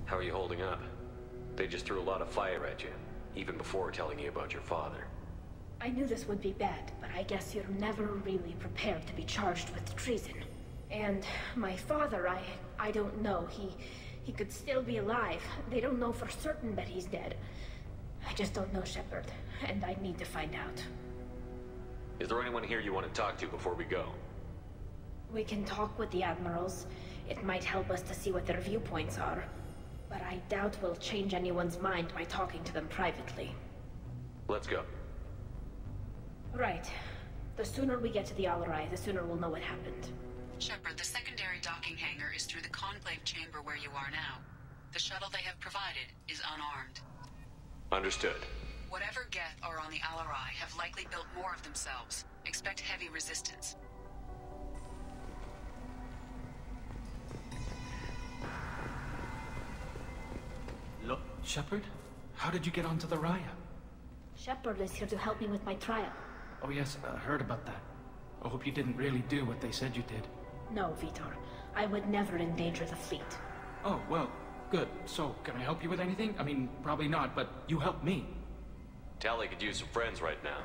How are you holding up? They just threw a lot of fire at you, even before telling you about your father. I knew this would be bad, but I guess you're never really prepared to be charged with treason. And my father, I don't know. He could still be alive. They don't know for certain that he's dead. I just don't know, Shepard, and I need to find out. Is there anyone here you want to talk to before we go? We can talk with the admirals. It might help us to see what their viewpoints are. But I doubt we'll change anyone's mind by talking to them privately. Let's go. Right. The sooner we get to the Alarai, the sooner we'll know what happened. Shepard, the secondary docking hangar is through the conclave chamber where you are now. The shuttle they have provided is unarmed. Understood. Whatever Geth are on the Alarai have likely built more of themselves. Expect heavy resistance. Look, Shepard? How did you get onto the Raya? Shepard is here to help me with my trial. Oh yes, I heard about that. I hope you didn't really do what they said you did. No, Vitor. I would never endanger the fleet. Oh, well, good. So, can I help you with anything? I mean, probably not, but you helped me. Tali could use some friends right now.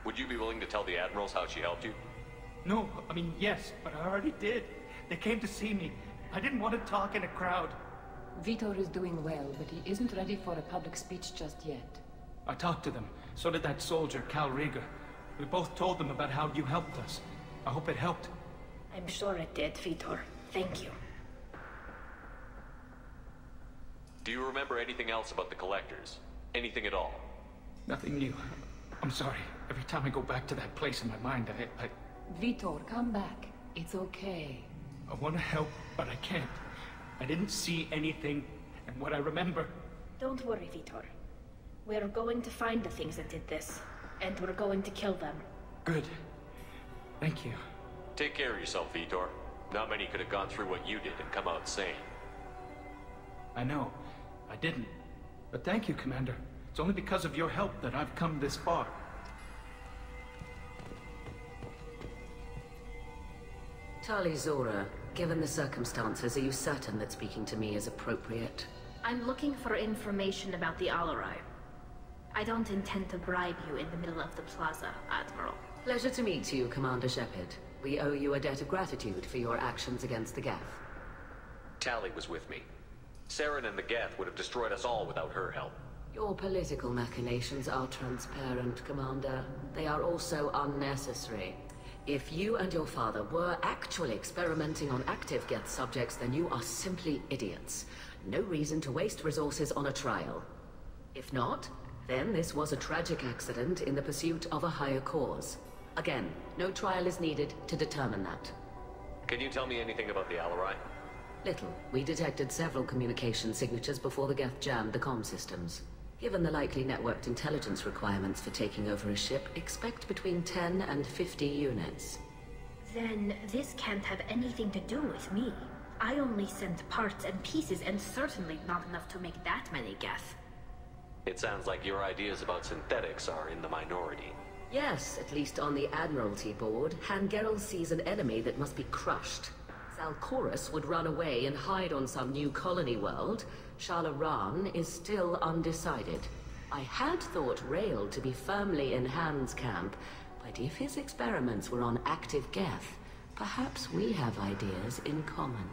Would you be willing to tell the admirals how she helped you? No, I mean, yes, but I already did. They came to see me. I didn't want to talk in a crowd. Vitor is doing well, but he isn't ready for a public speech just yet. I talked to them. So did that soldier, Cal Rieger. We both told them about how you helped us. I hope it helped. I'm sure it did, Vitor. Thank you. Do you remember anything else about the Collectors? Anything at all? Nothing new. I'm sorry. Every time I go back to that place in my mind, I Vitor, come back. It's okay. I want to help, but I can't. I didn't see anything, and what I remember... Don't worry, Vitor. We're going to find the things that did this, and we're going to kill them. Good. Thank you. Take care of yourself, Vitor. Not many could have gone through what you did and come out sane. I know. I didn't. But thank you, Commander. It's only because of your help that I've come this far. Tali'Zorah, given the circumstances, are you certain that speaking to me is appropriate? I'm looking for information about the Alarai. I don't intend to bribe you in the middle of the plaza, Admiral. Pleasure to meet you, Commander Shepard. We owe you a debt of gratitude for your actions against the Geth. Tali was with me. Saren and the Geth would have destroyed us all without her help. Your political machinations are transparent, Commander. They are also unnecessary. If you and your father were actually experimenting on active Geth subjects, then you are simply idiots. No reason to waste resources on a trial. If not, then this was a tragic accident in the pursuit of a higher cause. Again, no trial is needed to determine that. Can you tell me anything about the Alarai? Little. We detected several communication signatures before the Geth jammed the comm systems. Given the likely networked intelligence requirements for taking over a ship, expect between 10 and 50 units. Then this can't have anything to do with me. I only sent parts and pieces, and certainly not enough to make that many Geth. It sounds like your ideas about synthetics are in the minority. Yes, at least on the Admiralty board, Hangerel sees an enemy that must be crushed. Zalcorus would run away and hide on some new colony world. Shalaran is still undecided. I had thought Rael to be firmly in Han's camp, but if his experiments were on active Geth, perhaps we have ideas in common.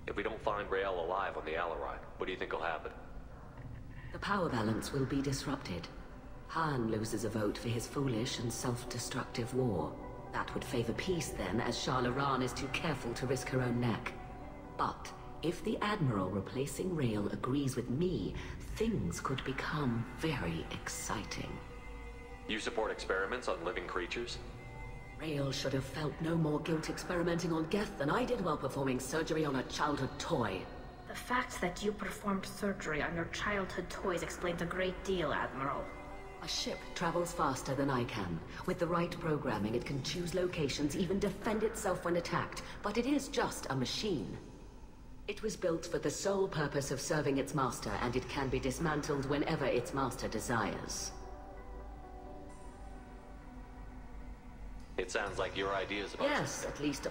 If we don't find Rael alive on the Alarai, what do you think will happen? The power balance will be disrupted. Han loses a vote for his foolish and self-destructive war. That would favor peace then, as Shalaran is too careful to risk her own neck. But if the Admiral replacing Rael agrees with me, things could become very exciting. You support experiments on living creatures? Rael should have felt no more guilt experimenting on Geth than I did while performing surgery on a childhood toy. The fact that you performed surgery on your childhood toys explains a great deal, Admiral. A ship travels faster than I can. With the right programming, it can choose locations, even defend itself when attacked. But it is just a machine. It was built for the sole purpose of serving its master, and it can be dismantled whenever its master desires. It sounds like your ideas about... Yes, at least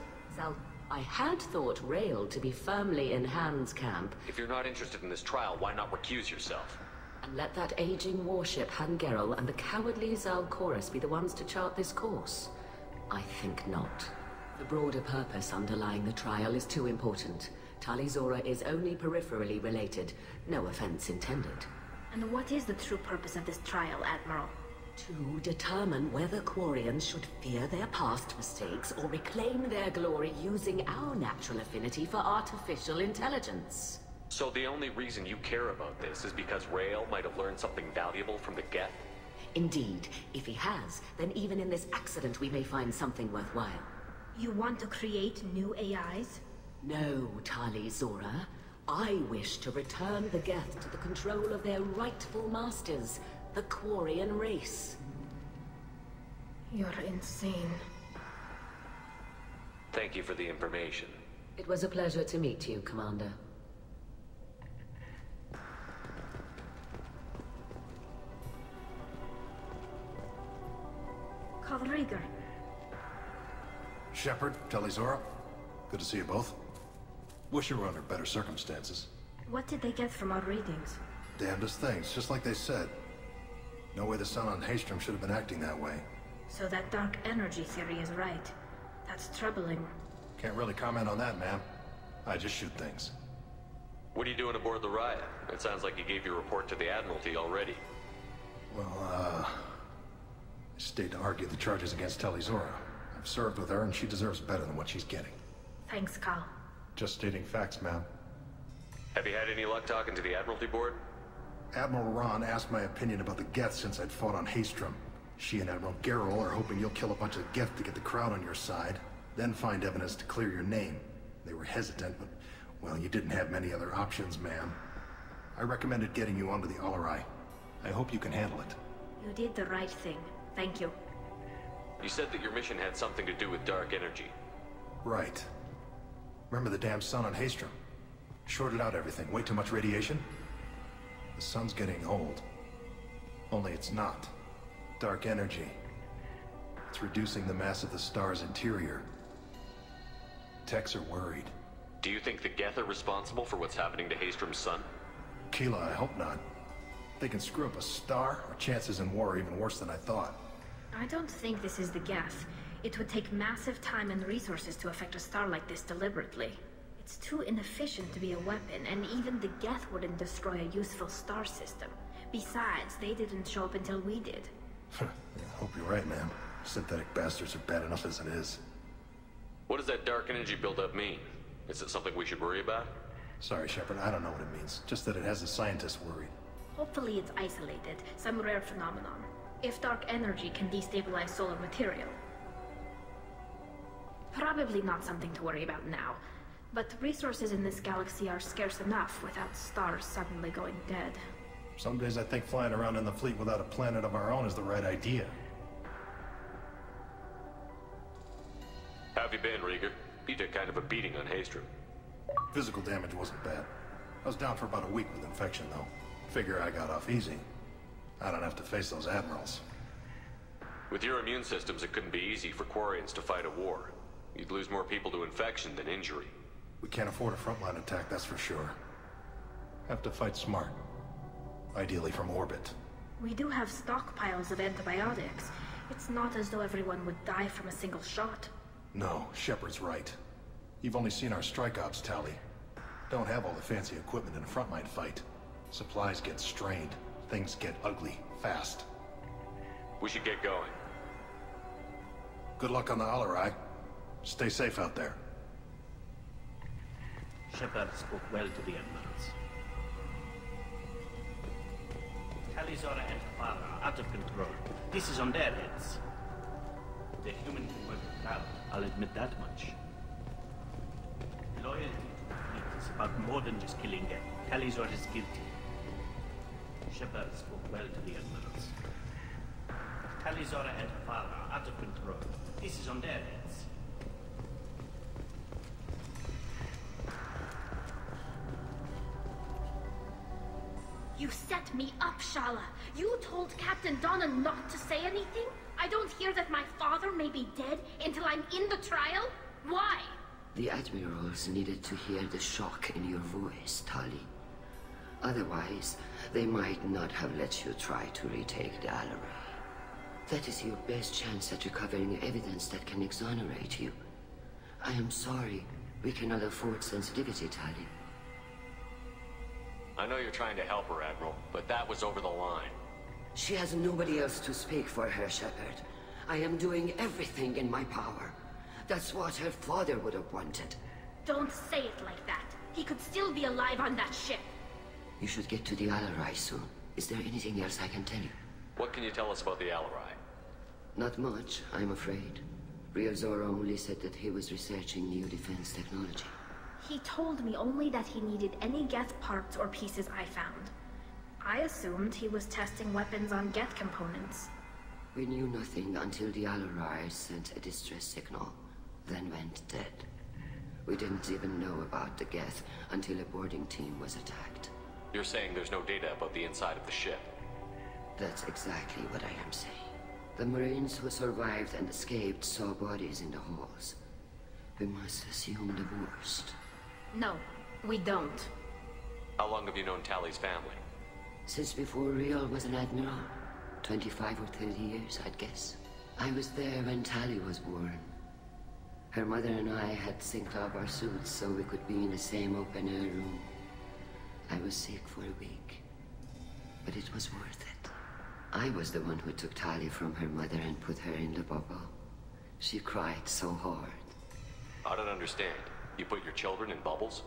I had thought Rail to be firmly in Han's camp. If you're not interested in this trial, why not recuse yourself? And let that aging warship Hangerel and the cowardly Zal'Koris be the ones to chart this course? I think not. The broader purpose underlying the trial is too important. Tali'Zorah is only peripherally related. No offense intended. And what is the true purpose of this trial, Admiral? To determine whether Quarians should fear their past mistakes or reclaim their glory using our natural affinity for artificial intelligence. So the only reason you care about this is because Rael might have learned something valuable from the Geth? Indeed. If he has, then even in this accident we may find something worthwhile. You want to create new AIs? No, Tali'Zorah. I wish to return the Geth to the control of their rightful masters, the Quarian race. You're insane. Thank you for the information. It was a pleasure to meet you, Commander. Rieger. Shepard, Tali'Zorah. Good to see you both. Wish you were under better circumstances. What did they get from our readings? Damnedest things, just like they said. No way the sun on Haestrom should have been acting that way. So that dark energy theory is right. That's troubling. Can't really comment on that, ma'am. I just shoot things. What are you doing aboard the Riot? It sounds like you gave your report to the Admiralty already. Well, I stayed to argue the charges against Tali'Zorah. I've served with her, and she deserves better than what she's getting. Thanks, Cal. Just stating facts, ma'am. Have you had any luck talking to the Admiralty board? Admiral Ron asked my opinion about the Geth since I'd fought on Haestrom. She and Admiral Gerrel are hoping you'll kill a bunch of Geth to get the crowd on your side, then find evidence to clear your name. They were hesitant, but, well, you didn't have many other options, ma'am. I recommended getting you onto the Alarai. I hope you can handle it. You did the right thing. Thank you. You said that your mission had something to do with dark energy. Right. Remember the damn sun on Haestrom? Shorted out everything. Way too much radiation? The sun's getting old. Only it's not. Dark energy. It's reducing the mass of the star's interior. Techs are worried. Do you think the Geth are responsible for what's happening to Haestrom's sun? Keela, I hope not. If they can screw up a star, our chances in war are even worse than I thought. I don't think this is the Geth. It would take massive time and resources to affect a star like this deliberately. It's too inefficient to be a weapon, and even the Geth wouldn't destroy a useful star system. Besides, they didn't show up until we did. I hope you're right, ma'am. Synthetic bastards are bad enough as it is. What does that dark energy buildup mean? Is it something we should worry about? Sorry, Shepard, I don't know what it means. Just that it has the scientists worried. Hopefully it's isolated, some rare phenomenon. If dark energy can destabilize solar material. Probably not something to worry about now. But resources in this galaxy are scarce enough without stars suddenly going dead. Some days I think flying around in the fleet without a planet of our own is the right idea. How have you been, Rieger? You took kind of a beating on Haestrom. Physical damage wasn't bad. I was down for about a week with infection, though. Figure I got off easy. I don't have to face those admirals. With your immune systems, it couldn't be easy for Quarians to fight a war. You'd lose more people to infection than injury. We can't afford a frontline attack, that's for sure. Have to fight smart. Ideally from orbit. We do have stockpiles of antibiotics. It's not as though everyone would die from a single shot. No, Shepard's right. You've only seen our strike ops, Tali. Don't have all the fancy equipment in a frontline fight. Supplies get strained. Things get ugly, fast. We should get going. Good luck on the Alarai. Stay safe out there. Shepard spoke well to the Admirals. Tali'Zorah and her father are out of control. This is on their heads. The human can work without, I'll admit that much. Loyalty to the fleet is about more than just killing them. Tali'Zorah is guilty. Shepard spoke well to the Admirals. Tali'Zorah and her father are out of control. This is on their heads. You set me up, Shala. You told Captain Donna not to say anything? I don't hear that my father may be dead until I'm in the trial? Why? The admirals needed to hear the shock in your voice, Tali. Otherwise, they might not have let you try to retake the Alarai. That is your best chance at recovering evidence that can exonerate you. I am sorry. We cannot afford sensitivity, Tali. I know you're trying to help her, Admiral, but that was over the line. She has nobody else to speak for her, Shepard. I am doing everything in my power. That's what her father would have wanted. Don't say it like that. He could still be alive on that ship. You should get to the Alarai soon. Is there anything else I can tell you? What can you tell us about the Alarai? Not much, I'm afraid. Tali'Zorah only said that he was researching new defense technology. He told me only that he needed any Geth parts or pieces I found. I assumed he was testing weapons on Geth components. We knew nothing until the Alarai sent a distress signal, then went dead. We didn't even know about the Geth until a boarding team was attacked. You're saying there's no data about the inside of the ship? That's exactly what I am saying. The Marines who survived and escaped saw bodies in the halls. We must assume the worst. No, we don't. How long have you known Tali's family? Since before Riel was an admiral. 25 or 30 years, I'd guess. I was there when Tali was born. Her mother and I had synced up our suits so we could be in the same open-air room. I was sick for a week, but it was worth it. I was the one who took Tali from her mother and put her in the bubble. She cried so hard. I don't understand. You put your children in bubbles?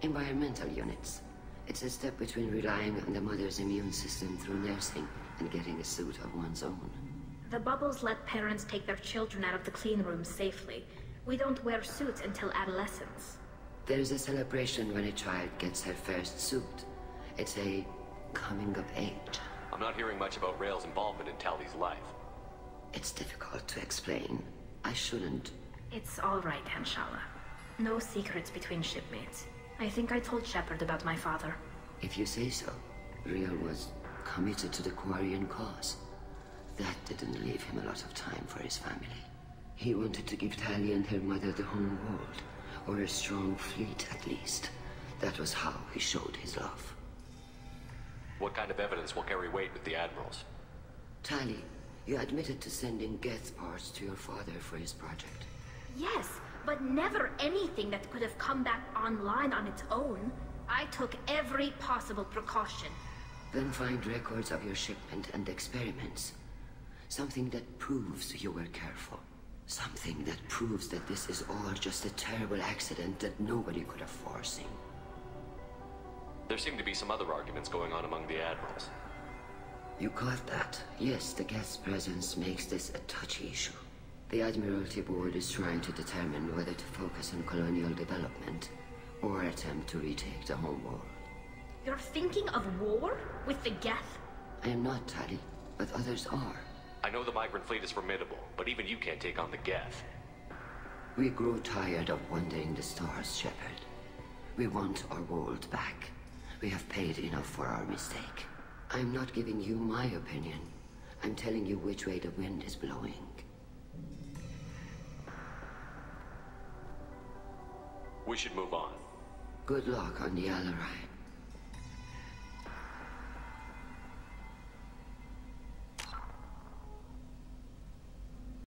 Environmental units. It's a step between relying on the mother's immune system through nursing and getting a suit of one's own. The bubbles let parents take their children out of the clean rooms safely. We don't wear suits until adolescence. There's a celebration when a child gets her first suit. It's a coming of age. I'm not hearing much about Rael's involvement in Tali's life. It's difficult to explain. I shouldn't. It's all right, Anshala. No secrets between shipmates. I think I told Shepard about my father. If you say so. Riel was committed to the Quarian cause. That didn't leave him a lot of time for his family. He wanted to give Tali and her mother the home world, or a strong fleet at least. That was how he showed his love. What kind of evidence will carry weight with the admirals? Tali, you admitted to sending Geth parts to your father for his project. Yes, but never anything that could have come back online on its own. I took every possible precaution. Then find records of your shipment and experiments. Something that proves you were careful. Something that proves that this is all just a terrible accident that nobody could have foreseen. There seem to be some other arguments going on among the admirals. You caught that? Yes, the Geth's presence makes this a touchy issue. The Admiralty Board is trying to determine whether to focus on colonial development or attempt to retake the home world. You're thinking of war? With the Geth? I am not, Tali, but others are. I know the migrant fleet is formidable, but even you can't take on the Geth. We grow tired of wandering the stars, Shepard. We want our world back. We have paid enough for our mistake. I'm not giving you my opinion. I'm telling you which way the wind is blowing. We should move on. Good luck on the Alarai.